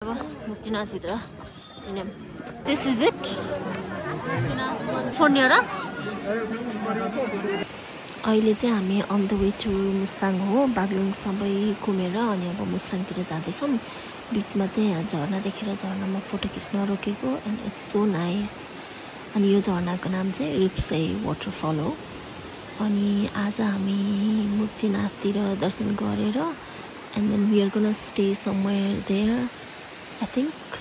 Muktinath Vidra. This is it. For near. अहिले चाहिँ हामी on the way to Mustang हो बागलुङ सबै घुमेर अनि अब मुस्ताङतिर जाँदैछौँ बीचमा चाहिँ यहाँ झरना देखेर झरनामा फोटो खिच्न रोकेको एन्ड इट्स सो नाइस अनि यो झरनाको नाम चाहिँ रिप्से वाटरफल हो अनि आज हामी मुक्तिनाथतिर दर्शन गरेर and then we are gonna stay somewhere there I think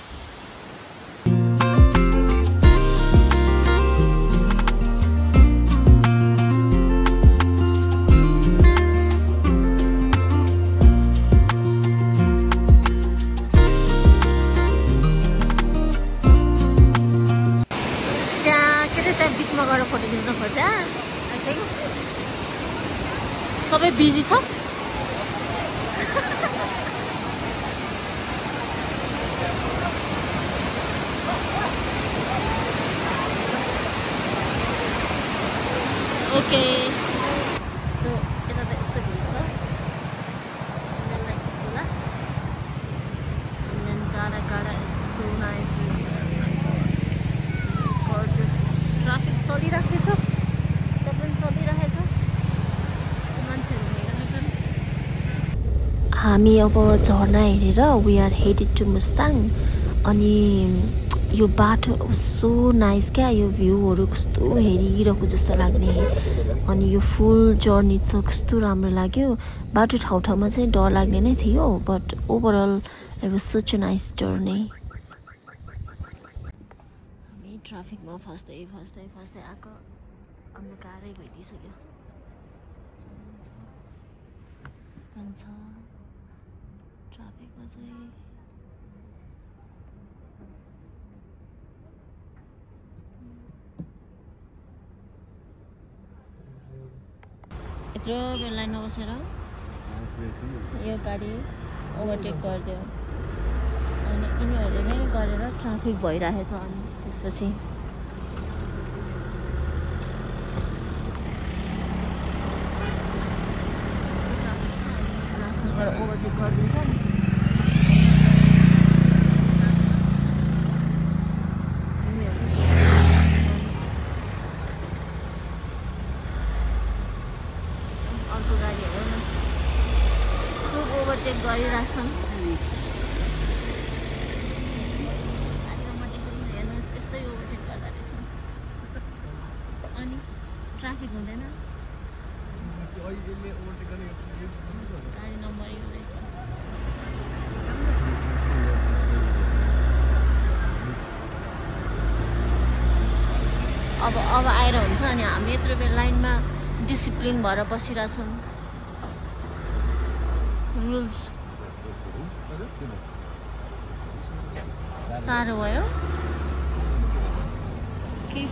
बीचमा गएर फोटो खिच्न खोज्दा आई थिंक सबै बिजी छ ओके सो यता त यस्तो भिउ छ एन्ड लाइक होला एन्ड देन टाढा is so nice gorgeous traffic चलिरहेको छ तपाईँ चलिरहेछ मान्छेहरू हेरिरहेछन् हामी अब झरना हेरेर we are headed to Mustang अनि यो बाटो सो नाइस क्या यो भ्यूहरू कस्तो हेरिरहेको जस्तो लाग्ने अनि यो फुल जर्नी त कस्तो राम्रो लाग्यो बाटो ठाउँमा चाहिँ डर लाग्ने नै थियो but overall it was such a nice journey ट्राफिकमा फस्दै आएको अन्त गाह्रै भइदिइसक्यो ट्राफिकमा चाहिँ यत्रो बेला लाइनमा बसेर यो गाडी ओभरटेक गरिदियो अनि यिनीहरूले नै गरेर ट्राफिक भइरहेछ अनि त्यसपछि लास्टमा गएर ओभरटेक गरिदिन्छ नि अर्को गाडीहरू खुब ओभरटेक गरिरहेछन् ट्राफिक हुँदैन गाडी नम्बर यो रहेछ अब आएर हुन्छ अनि हामी यत्रो बेर लाइनमा डिसिप्लिन भएर बसिरहेछौँ रुल्स साह्रो भयो के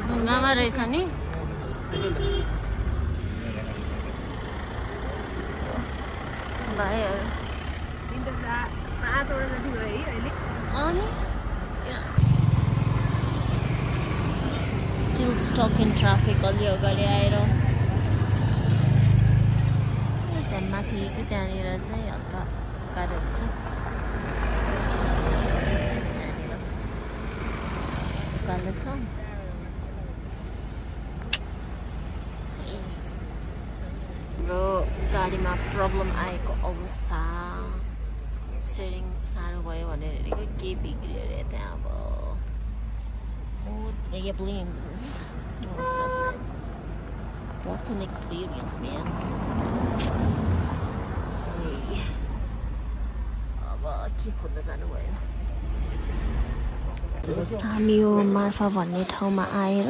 ढुङ्गामा रहेछ नि भाइहरू अनि स्टिल स्टक इन ट्राफिक अलि अगाडि आएर त्यहाँ माथि त्यहाँनिर चाहिँ हल्का गाह्रो रहेछ त्यहाँनिर उकालो छ हाम्रो गाडीमा प्रब्लम आएको अवस्था स्टेरिङ साह्रो भयो भनेर हेरेको के बिग्रियो अरे त्यहाँ अब What's an experience, man? अब के खोज्न जानुभयो हामी यो मार्फा भन्ने ठाउँमा आएर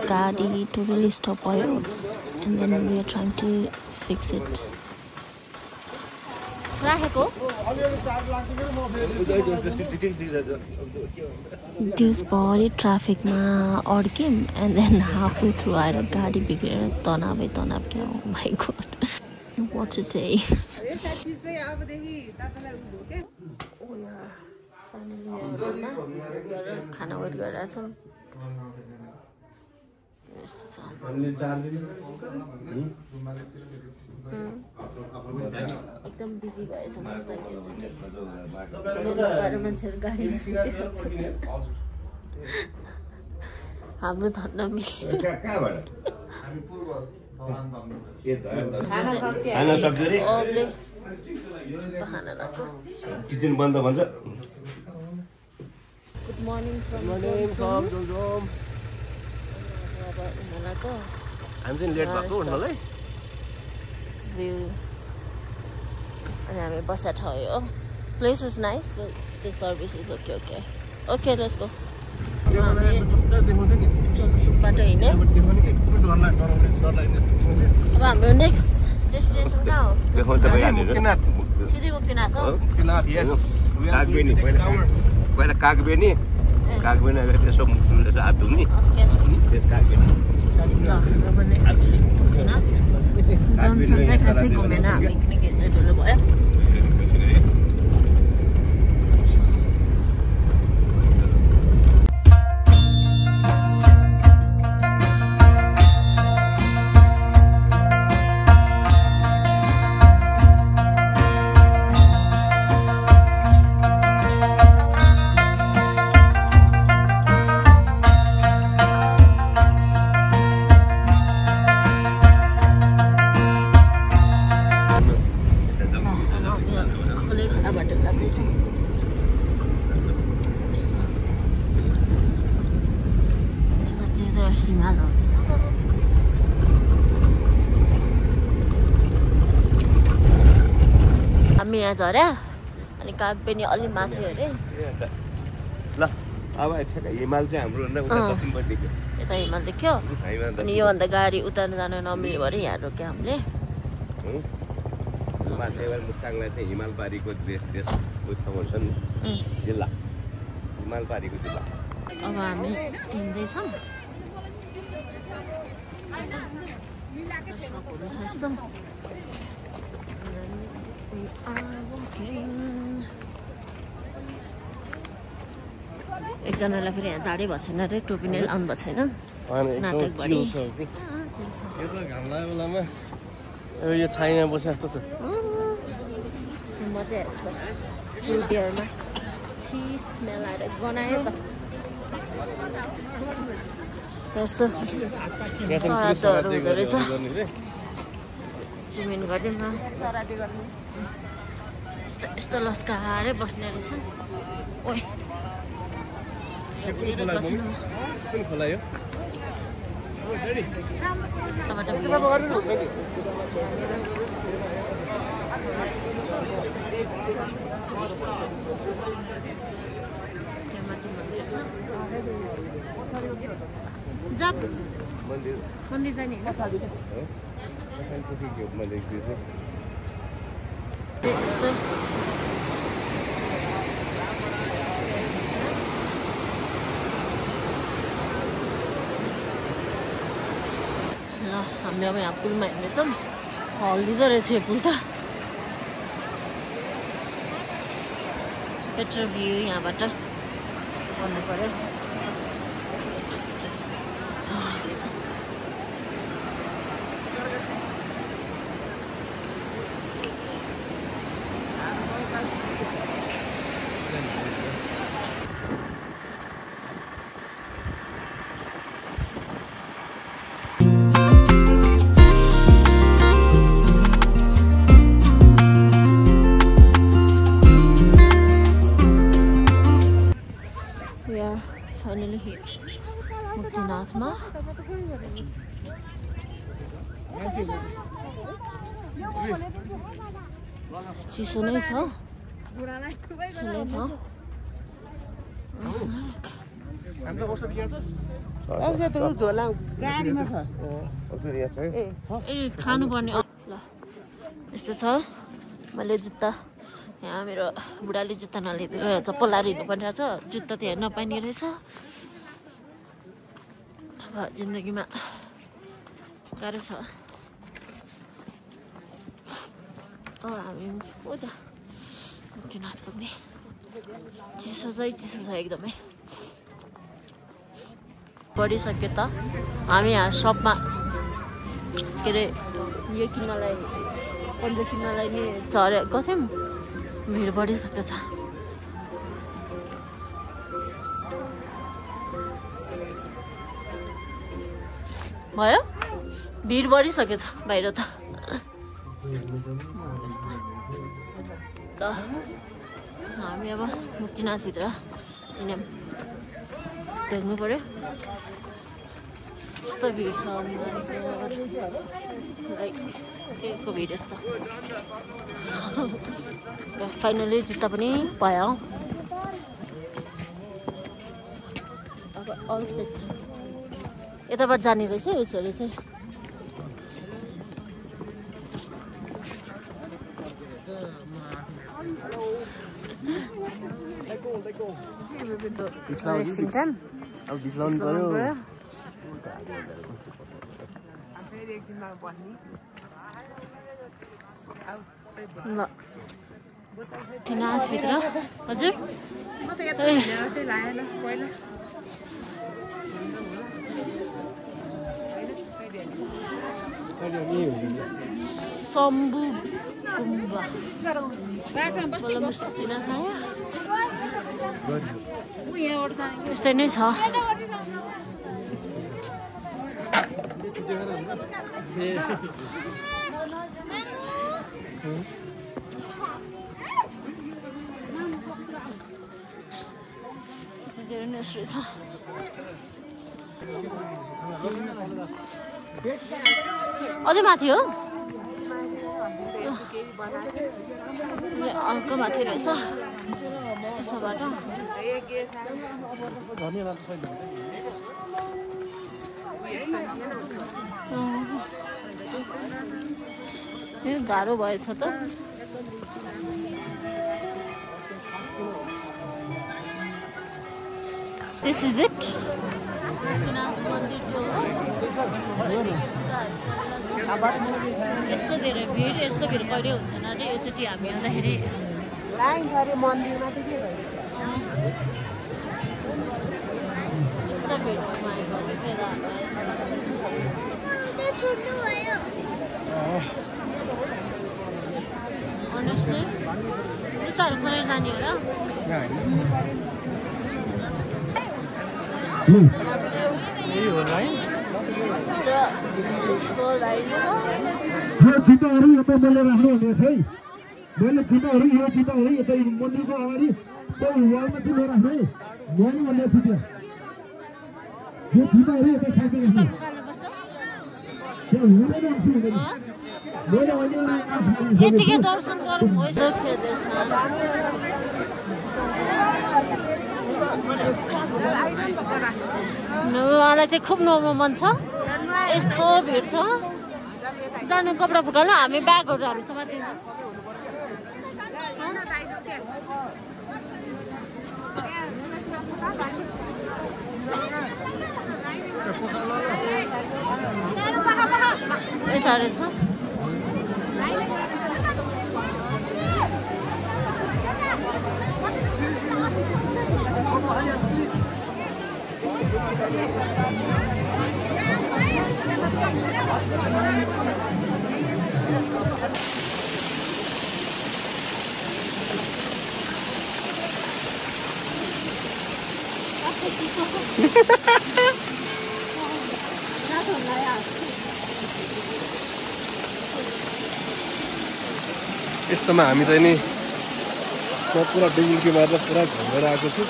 गाडी टोटली स्टप भयो and then we are trying to fix it राखेको दिउँसभरि ट्राफिकमा अड्क्यौँ एन्ड देन हाफवे थ्रु आएर गाडी बिग्रेर तनावै तनाव क्या हो my god what a day finally खाना वेट गरिरहेछौँ यस्तो छ एकदम बिजी भएछ जस्तो मान्छेहरू गाडीमा सिकिरहेको छ हाम्रो धन्न मिल्यो किचन बन्द भन्छ गुड मर्निङ फ्रम जोम अब उनीहरूको हामी चाहिँ लेट भएको उनीहरूलाई भ्यू अनि हामी बसेको ठाउँ हो place is nice but the service is okay okay okay let's go सुकबाट हिँड्यो अब हाम्रो नेक्स्ट डेस्टिनेसन कहाँ हो सिधै मुक्तिनाथ हो पहिला कागबेनी यसो हात धुने जन्सन चाहिँ खासै घुमेन हामी किनकि चाहिँ ढिलो भयो हामी यहाँ झर्या अनि कागबेनी अलि माथि अरे ल अब हिमाल चाहिँ हाम्रो यता हिमाल देख्यो अनि योभन्दा गाडी उता जान नमिल्यो अरे यहाँ रोक्यो हामीले मुस्ताङलाई चाहिँ हिमालबारीको देश भन्छन् जिल्ला हिमालबारीको जिल्ला अब हामी हिँड्दैछौँ एकजनालाई फेरि यहाँ जाडै भएको छैन अरे टोपी नै लाउनु भएको छैन नाटकभरि यो छाइमा बसे जस्तो छ मजा यस्तो फुल बियरमा चिज मेलाएर गनायो त यस्तो सरादहरू हुँदो रहेछ जुमिन गरिदिउँ न यस्तो लस्काएरै बस्ने रहेछ ओइ मन्दिर जाने यस्तो ल हामी अब यहाँ पुलमा हिँड्दैछौँ हल्दिँदो रहेछ यो पुल त बेटर भ्यू यहाँबाट गर्नु पर्यो फाइनली हिट मुक्तिनाथमा चिसो नै छ खानुपर्ने ल यस्तो छ मैले जुत्ता यहाँ मेरो बुढाले जुत्ता नलिएर चप्पल लाएर हिँड्नुपर्ने रहेछ जुत्ता त यहाँ नपाइने रहेछ अब जिन्दगीमा गाह्रो छ हामी हो त मुक्तिनाथ पुग्ने चिसो चाहिँ चिसो छ एकदमै बढिसक्यो त हामी यहाँ सपमा के अरे यो किन्नलाई पन्जा किन्नलाई नि झरेको थियौँ भिड बढिसकेको छ भयो भिड बढिसकेको छ बाहिर त हामी अब मुक्तिनाथभित्र हिँड्यौँ देख्नु पर्यो यस्तो भिड छ लाइक केको भिड यस्तो फाइनली जुत्ता पनि पायो अब अल सेट यताबाट जाने रहेछ यसरी चाहिँ भित्र हजुर शम्भु गुम्बा त्यस्तै नै छ अझै माथि हो अर्को माथि रहेछ गाह्रो भएछ त This is it. यस्तो धेरै भिड यस्तो भिड कहिले हुँदैन अरे योचोटि हामी आउँदाखेरि यस्तो भिड भन्नुहोस् न जुत्ताहरू खोलेर जाने हो र यो चिताहरू यता मैले राख्नुहुनेछ है मैले चिताहरू यो चिताहरू यता मन्दिरको अगाडि त्यो वालमा चाहिँ नराख्नु है ल्याउनु भन्ने छु त्यो यो चिताहरू यता साइड राख्नु त्यो हुँदैन मैले यतिकै दर्शन गरौँ भइसक्यो त्यसमा उहाँलाई चाहिँ खुब नुहाउनु मन छ यस्तो भिड छ जानु कपडा फुकाल्नु हामी ब्यागहरू हामी समातिन्छौँ यता रहेछ यस्तोमा हामी चाहिँ नि पुरा डुबुल्की मारेर पुरा घुमेर आएको छु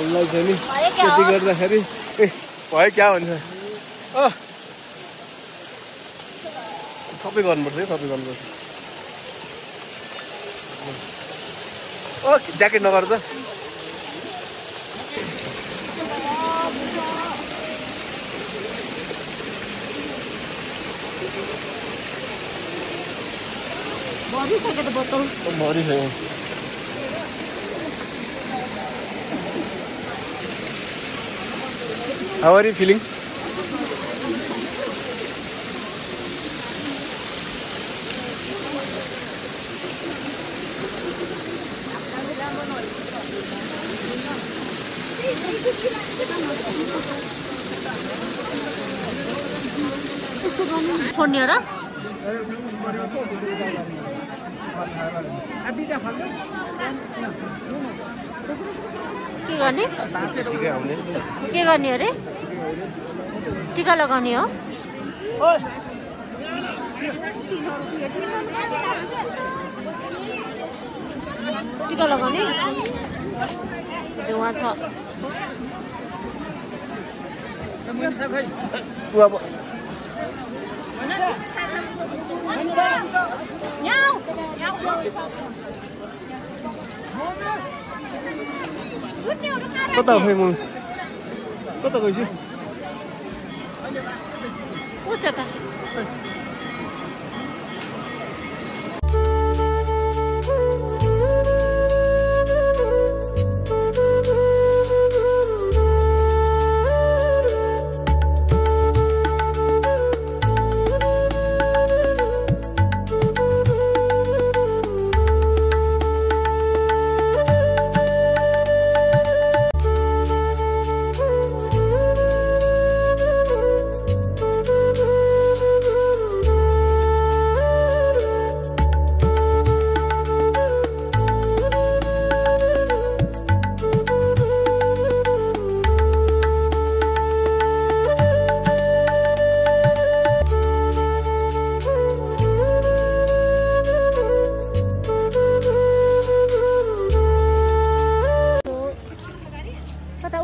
उसलाई चाहिँ नि त्यति गर्दाखेरि भयो क्या भन्छ सबै गर्नुपर्छ है सबै गर्नुपर्छ ज्याकेट नगर त भरिसक्यो त बोतल भरिसक्यो How are you feeling? यसो गर्नु फोन लिएर के गर्ने के गर्ने अरे टिका लगाउने हो टिका लगाउने उहाँ छ कता खै म कता गइछु उता त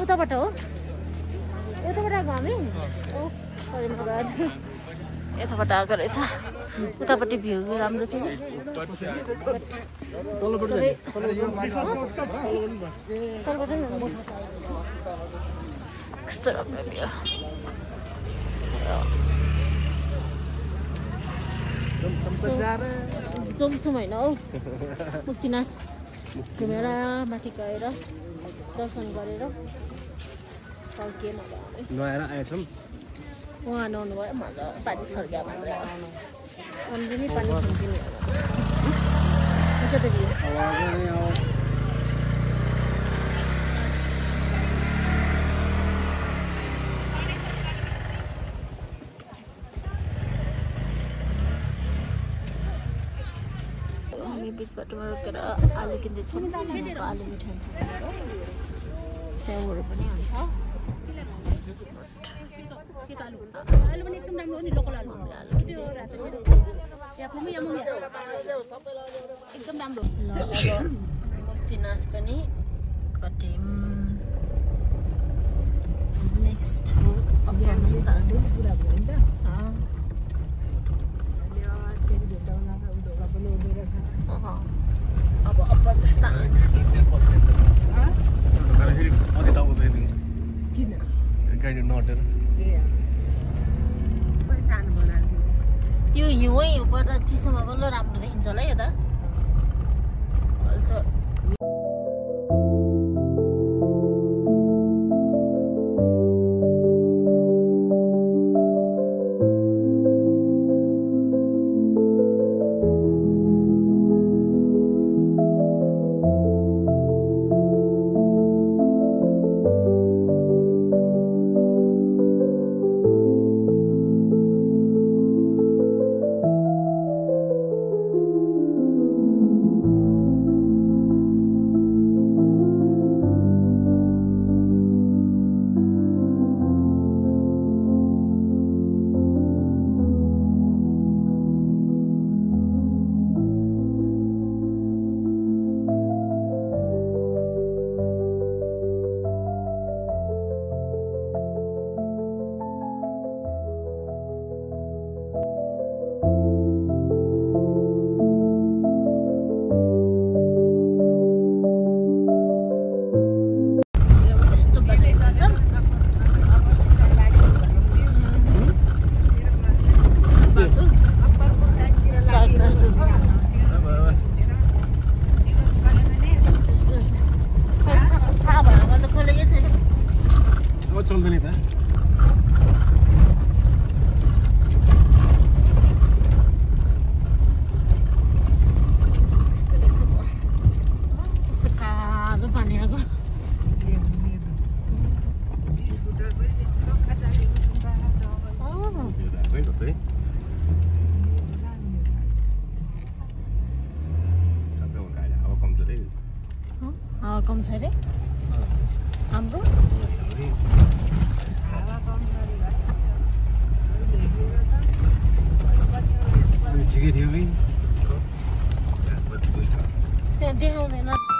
उताबाट हो यताबाट आएको हामी यताबाट आएको रहेछ उतापट्टि भ्यू राम्रो थियो कस्तो राम्रो भ्यू जमसुम होइन हौ मुक्तिनाथ घुमेर माथि गएर दर्शन गरेर फर्किएन नआएर आएछौँ उहाँ नुहाउनु भयो मजा पानी फर्क्यो मात्रै सम्झिने पानी सम्झिने हामी बिच बाटोमा रोकेर आलु किन्दैछौँ आलु मिठो हुन्छ स्याउहरू पनि हुन्छ आलु पनि एकदम राम्रो हो नि लोकल आलु एकदम राम्रो मुक्तिनाथ पनि कट्यौँ नेक्स्ट हो अफगानिस्तान अब अफगानिस्तान गाडी नअटेर यो हिउँै हिउँबाट चिसोमा बल्ल राम्रो देखिन्छ होला है यता कम छ रे हाम्रो ठिकै थियो कि त्यहाँ देखाउँदैन